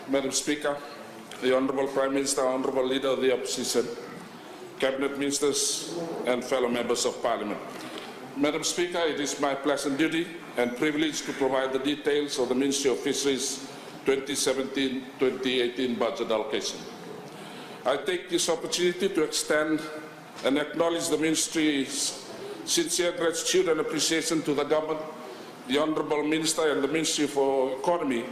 Madam Speaker, the Honourable Prime Minister, Honourable Leader of the Opposition, Cabinet Ministers and fellow Members of Parliament. Madam Speaker, it is my pleasant duty and privilege to provide the details of the Ministry of Fisheries 2017-2018 budget allocation. I take this opportunity to extend and acknowledge the Ministry's sincere gratitude and appreciation to the Government, the Honourable Minister and the Ministry for Economy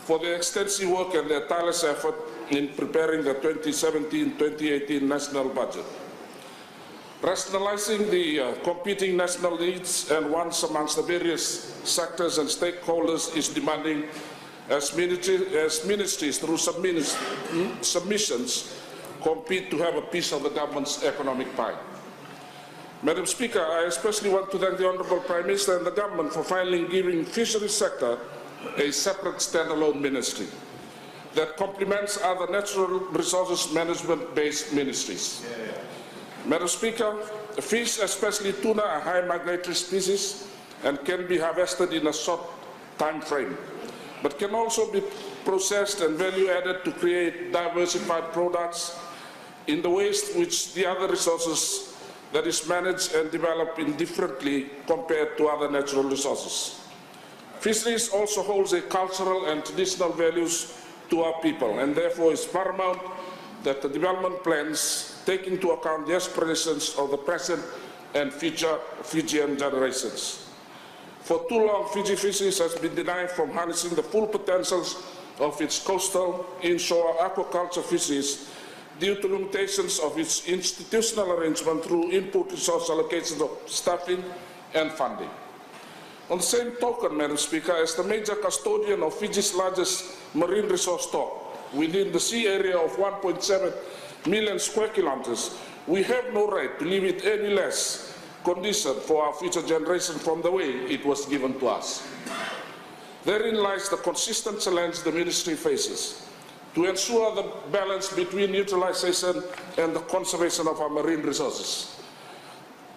for their extensive work and their tireless effort in preparing the 2017-2018 national budget. Rationalizing the competing national needs and wants amongst the various sectors and stakeholders is demanding as ministries through submissions compete to have a piece of the government's economic pie. Madam Speaker, I especially want to thank the Honourable Prime Minister and the Government for finally giving the fisheries sector a separate standalone ministry that complements other natural resources management-based ministries. Madam Speaker, fish, especially tuna, are high migratory species and can be harvested in a short time frame, but can also be processed and value-added to create diversified products in the ways which the other resources that is managed and developed indifferently compared to other natural resources. Fisheries also holds a cultural and traditional values to our people, and therefore is paramount that the development plans take into account the aspirations of the present and future Fijian generations. For too long, Fiji fisheries has been denied from harnessing the full potentials of its coastal, inshore aquaculture fisheries due to limitations of its institutional arrangement through input resource allocations of staffing and funding. On the same token, Madam Speaker, as the major custodian of Fiji's largest marine resource stock within the sea area of 1.7 million square kilometers, we have no right to leave it any less condition for our future generation from the way it was given to us. Therein lies the consistent challenge the Ministry faces to ensure the balance between utilization and the conservation of our marine resources,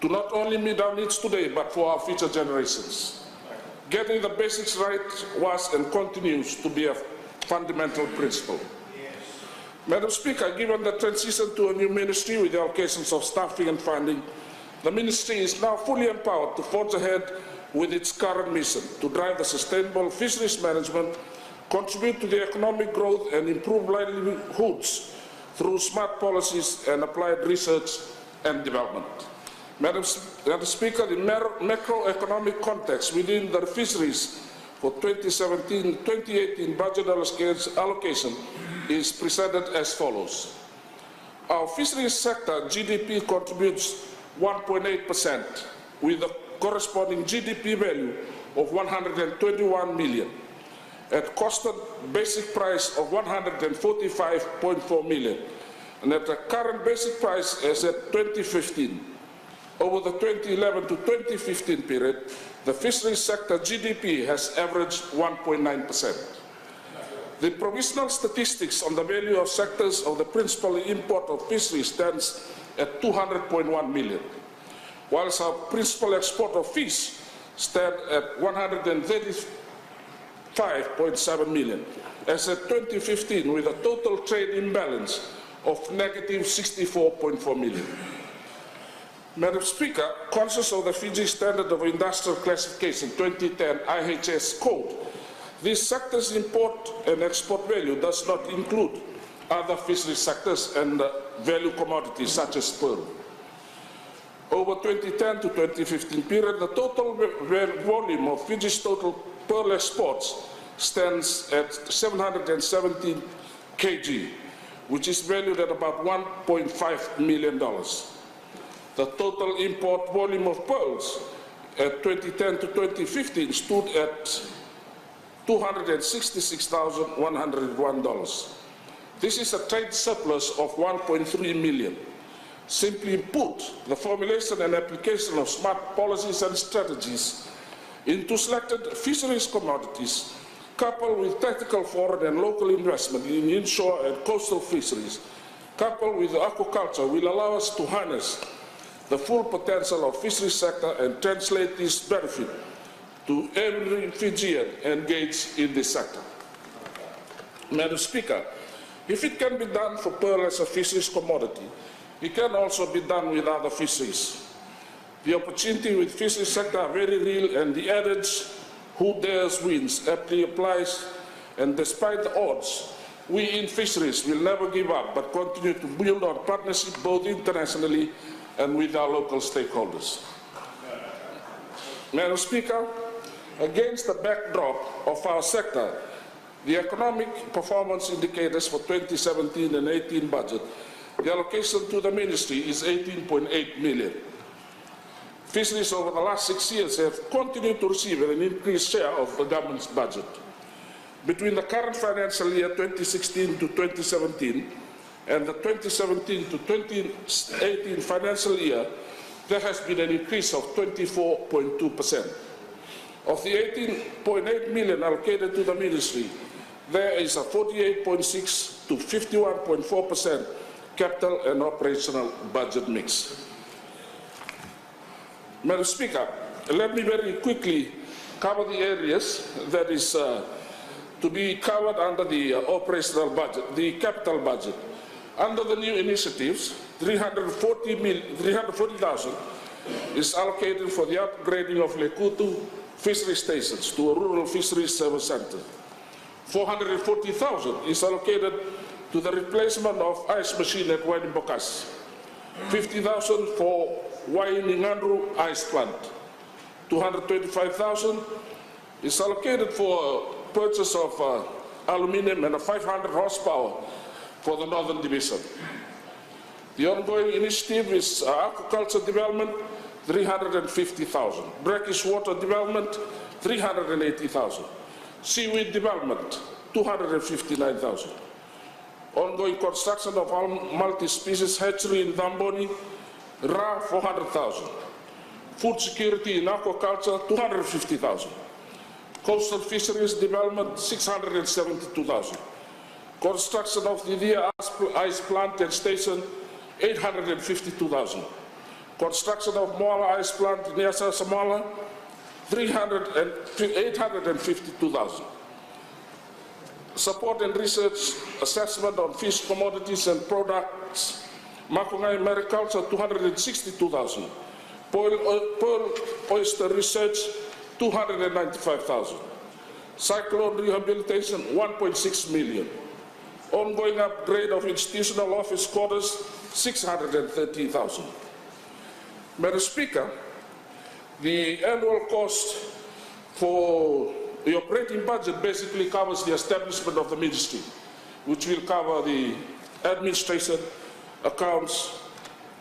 to not only meet our needs today, but for our future generations. Getting the basics right was and continues to be a fundamental principle. Madam Speaker, given the transition to a new ministry with the allocations of staffing and funding, the ministry is now fully empowered to forge ahead with its current mission to drive the sustainable fisheries management, contribute to the economic growth and improve livelihoods through smart policies and applied research and development. Madam Speaker, the macroeconomic context within the fisheries for 2017-2018 budget allocation is presented as follows. Our fisheries sector GDP contributes 1.8% with a corresponding GDP value of 121 million at costed basic price of 145.4 million, and at the current basic price as at 2015. Over the 2011 to 2015 period, the fisheries sector GDP has averaged 1.9%. The provisional statistics on the value of sectors of the principal import of fisheries stands at 200.1 million, whilst our principal export of fish stand at 135.7 million, as at 2015, with a total trade imbalance of negative 64.4 million. Madam Speaker, conscious of the Fiji Standard of Industrial Classification 2010 IHS code, this sector's import and export value does not include other fishery sectors and value commodities such as pearl. Over 2010 to 2015 period, the total volume of Fiji's total pearl exports stands at 717 kg, which is valued at about $1.5 million. The total import volume of pearls at 2010 to 2015 stood at $266,101. This is a trade surplus of 1.3 million. Simply put, the formulation and application of smart policies and strategies into selected fisheries commodities, coupled with tactical foreign and local investment in inshore and coastal fisheries, coupled with aquaculture, will allow us to harness the full potential of fisheries sector and translate this benefit to every Fijian engaged in this sector. Madam Speaker, if it can be done for pearl as a fisheries commodity, it can also be done with other fisheries. The opportunity with fisheries sector are very real, and the adage, who dares wins, aptly applies, and despite the odds, we in fisheries will never give up, but continue to build on partnership both internationally and with our local stakeholders. Madam Speaker, against the backdrop of our sector, the economic performance indicators for 2017 and 18 budget, the allocation to the ministry is 18.8 million. Fisheries over the last 6 years have continued to receive an increased share of the government's budget. Between the current financial year 2016 to 2017 and the 2017 to 2018 financial year, there has been an increase of 24.2%. Of the 18.8 million allocated to the ministry, there is a 48.6 to 51.4% capital and operational budget mix. Madam Speaker, let me very quickly cover the areas that is to be covered under the operational budget, the capital budget. Under the new initiatives, 340,000 is allocated for the upgrading of Lekutu fishery stations to a rural fisheries service center. 440,000 is allocated to the replacement of ice machine at Waini Bokas. 50,000 for Waini Ngandru ice plant. 225,000 is allocated for purchase of aluminium and a 500 horsepower for the Northern Division. The ongoing initiative is aquaculture development, 350,000. Brackish water development, 380,000. Seaweed development, 259,000. Ongoing construction of multi-species hatchery in Dhamboni, RA 400,000. Food security in aquaculture, 250,000. Coastal fisheries development, 672,000. Construction of the Dia ice plant and station, 852,000. Construction of Moala ice plant in Niasa Samala, 852,000. Support and research assessment on fish commodities and products, Makungai Mariculture, 262,000. Pearl oyster research, 295,000. Cyclone rehabilitation, 1.6 million. Ongoing upgrade of institutional office quarters, 613,000. Madam Speaker, the annual cost for the operating budget basically covers the establishment of the ministry, which will cover the administration, accounts,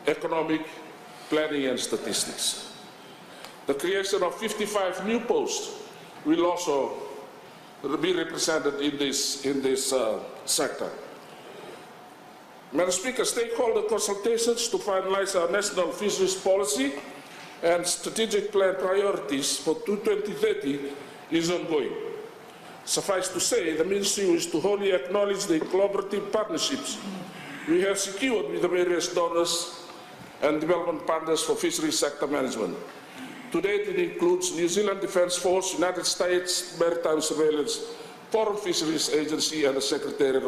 economic, planning and statistics. The creation of 55 new posts will also be represented in this sector. Madam Speaker, stakeholder consultations to finalize our national fisheries policy and strategic plan priorities for 2030 is ongoing. Suffice to say, the Ministry wishes to wholly acknowledge the collaborative partnerships we have secured with the various donors and development partners for fisheries sector management. To date, it includes New Zealand Defence Force, United States Maritime Surveillance, Foreign Fisheries Agency, and the Secretariat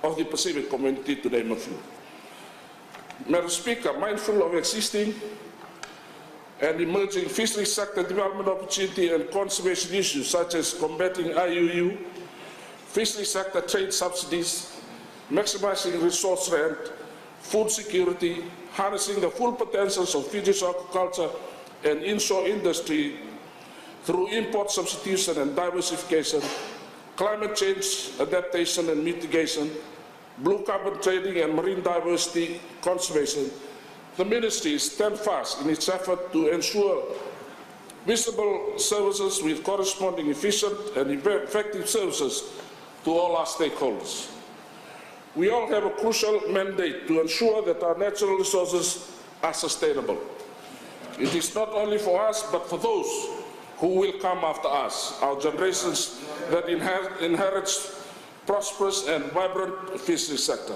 of the Pacific Community, to name a few. Madam Speaker, mindful of existing and emerging fisheries sector development opportunity and conservation issues such as combating IUU, fisheries sector trade subsidies, maximizing resource rent, food security, harnessing the full potentials of Fiji's aquaculture and inshore industry through import substitution and diversification, climate change adaptation and mitigation, blue carbon trading and marine diversity conservation, the Ministry stands fast in its effort to ensure visible services with corresponding efficient and effective services to all our stakeholders. We all have a crucial mandate to ensure that our natural resources are sustainable. It is not only for us, but for those who will come after us, our generations that inherits prosperous and vibrant fisheries sector.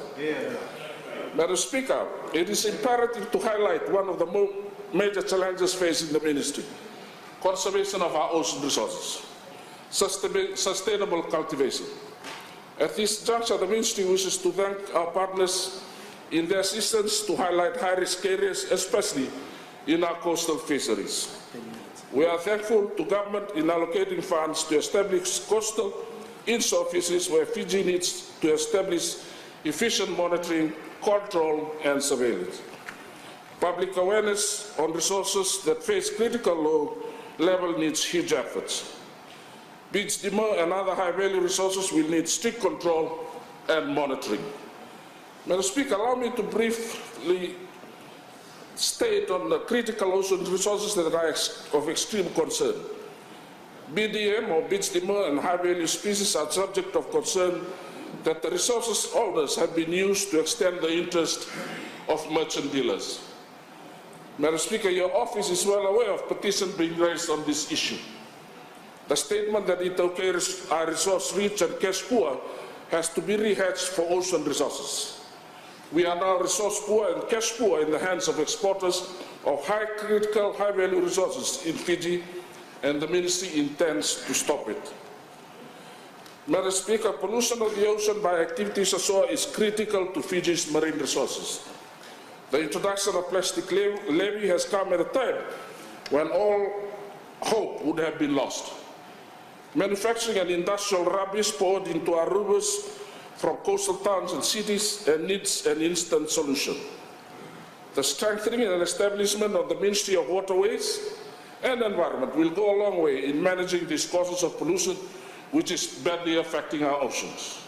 Madam Speaker, it is imperative to highlight one of the major challenges facing the Ministry: conservation of our ocean resources, sustainable cultivation, At this juncture, the Ministry wishes to thank our partners in their assistance to highlight high-risk areas, especially in our coastal fisheries. We are thankful to government in allocating funds to establish coastal inshore fisheries where Fiji needs to establish efficient monitoring, control and surveillance. Public awareness on resources that face critical low level needs huge efforts. Beach timber and other high-value resources will need strict control and monitoring. Madam Speaker, allow me to briefly state on the critical ocean resources that are of extreme concern. BDM, or beach timber, and high-value species are subject of concern that the resources holders have been used to extend the interest of merchant dealers. Madam Speaker, your office is well aware of petitions being raised on this issue. The statement that Itaukei are resource-rich and cash-poor has to be rehatched for ocean resources. We are now resource-poor and cash-poor in the hands of exporters of high-critical, high-value resources in Fiji, and the Ministry intends to stop it. Madam Speaker, pollution of the ocean by activities ashore is critical to Fiji's marine resources. The introduction of plastic levy has come at a time when all hope would have been lost. Manufacturing and industrial rubbish poured into our rivers from coastal towns and cities and needs an instant solution. The strengthening and establishment of the Ministry of Waterways and Environment will go a long way in managing these causes of pollution, which is badly affecting our oceans.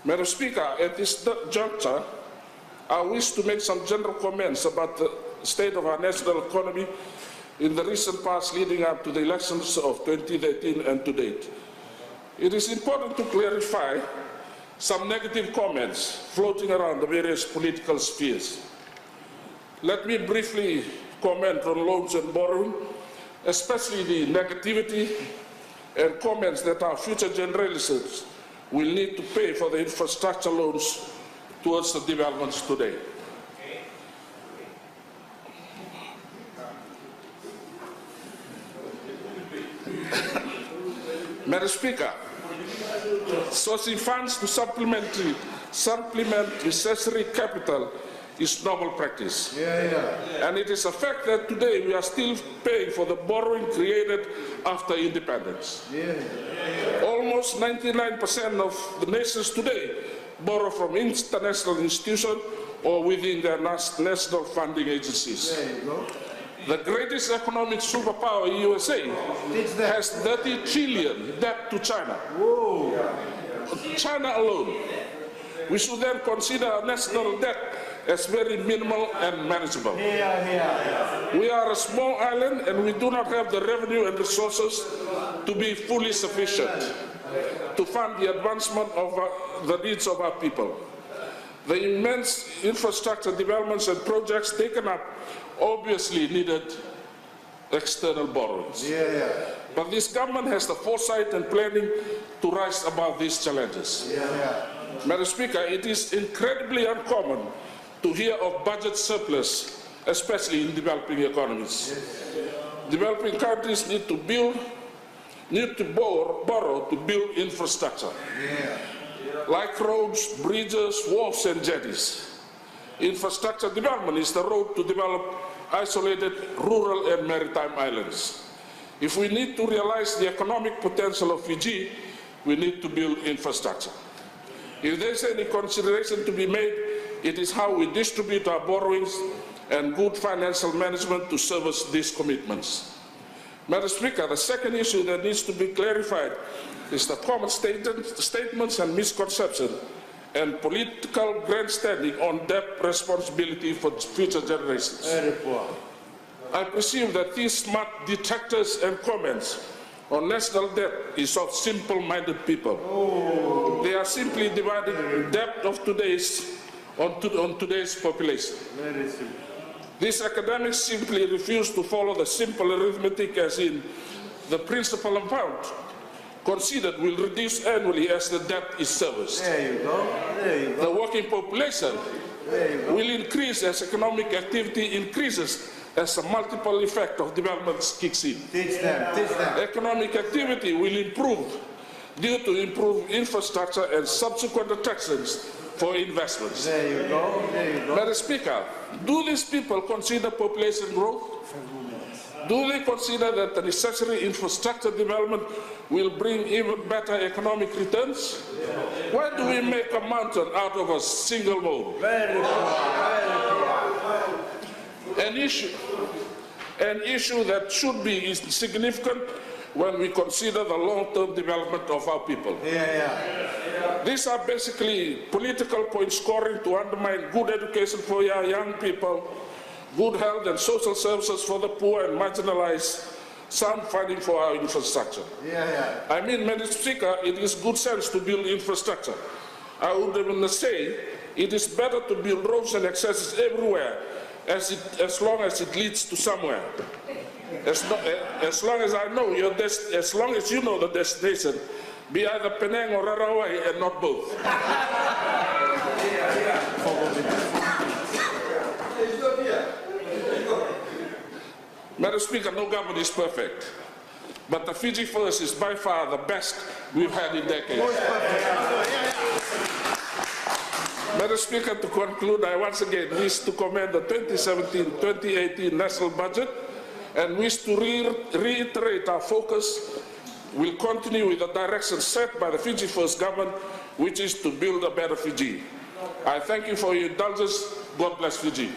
Madam Speaker, at this juncture, I wish to make some general comments about the state of our national economy in the recent past leading up to the elections of 2013 and to date. It is important to clarify some negative comments floating around the various political spheres. Let me briefly comment on loans and borrowing, especially the negativity and comments that our future generations will need to pay for the infrastructure loans towards the developments today. Madam Speaker, sourcing funds to supplement necessary capital is noble practice. And it is a fact that today we are still paying for the borrowing created after independence. Almost 99% of the nations today borrow from international institutions or within their national funding agencies. There you go. The greatest economic superpower, USA, has 30 trillion debt to China. Whoa. China alone. We should then consider our national debt as very minimal and manageable. We are a small island and we do not have the revenue and resources to be fully sufficient to fund the advancement of the needs of our people. The immense infrastructure developments and projects taken up obviously needed external borrowings. But this government has the foresight and planning to rise above these challenges. Madam Speaker, it is incredibly uncommon to hear of budget surplus, especially in developing economies. Developing countries need to borrow to build infrastructure, like roads, bridges, wharves, and jetties. Infrastructure development is the road to develop isolated rural and maritime islands. If we need to realize the economic potential of Fiji, we need to build infrastructure. If there's any consideration to be made, it is how we distribute our borrowings and good financial management to service these commitments. Madam Speaker, the second issue that needs to be clarified is the common statements and misconceptions and political grandstanding on debt responsibility for future generations. I presume that these smart detractors and comments on national debt is of simple-minded people. They are simply dividing debt of today's on today's population. These academics simply refuse to follow the simple arithmetic, as in the principal amount considered will reduce annually as the debt is serviced. There you go. There you go. The working population will increase as economic activity increases as a multiple effect of developments kicks in. Teach them, teach them. Economic activity will improve. due to improved infrastructure and subsequent attractions for investments. There you go. There you go. Madam Speaker, do these people consider population growth? Do they consider that the necessary infrastructure development will bring even better economic returns? Why do we make a mountain out of a single mole? Very good. An issue that should be significant when we consider the long-term development of our people. Yeah. These are basically political point scoring to undermine good education for our young people, good health and social services for the poor and marginalized, sound funding for our infrastructure. Yeah. I mean, Madam Speaker, it is good sense to build infrastructure. I would even say it is better to build roads and accesses everywhere as long as it leads to somewhere. As long as I know as long as you know the destination, be either Penang or Rarawai and not both. Madam Speaker, no government is perfect, but the Fiji First is by far the best we've had in decades. Madam Speaker, to conclude, I once again wish to commend the 2017-2018 national budget and wish to reiterate our focus will continue with the direction set by the Fiji First government, which is to build a better Fiji. I thank you for your indulgence. God bless Fiji.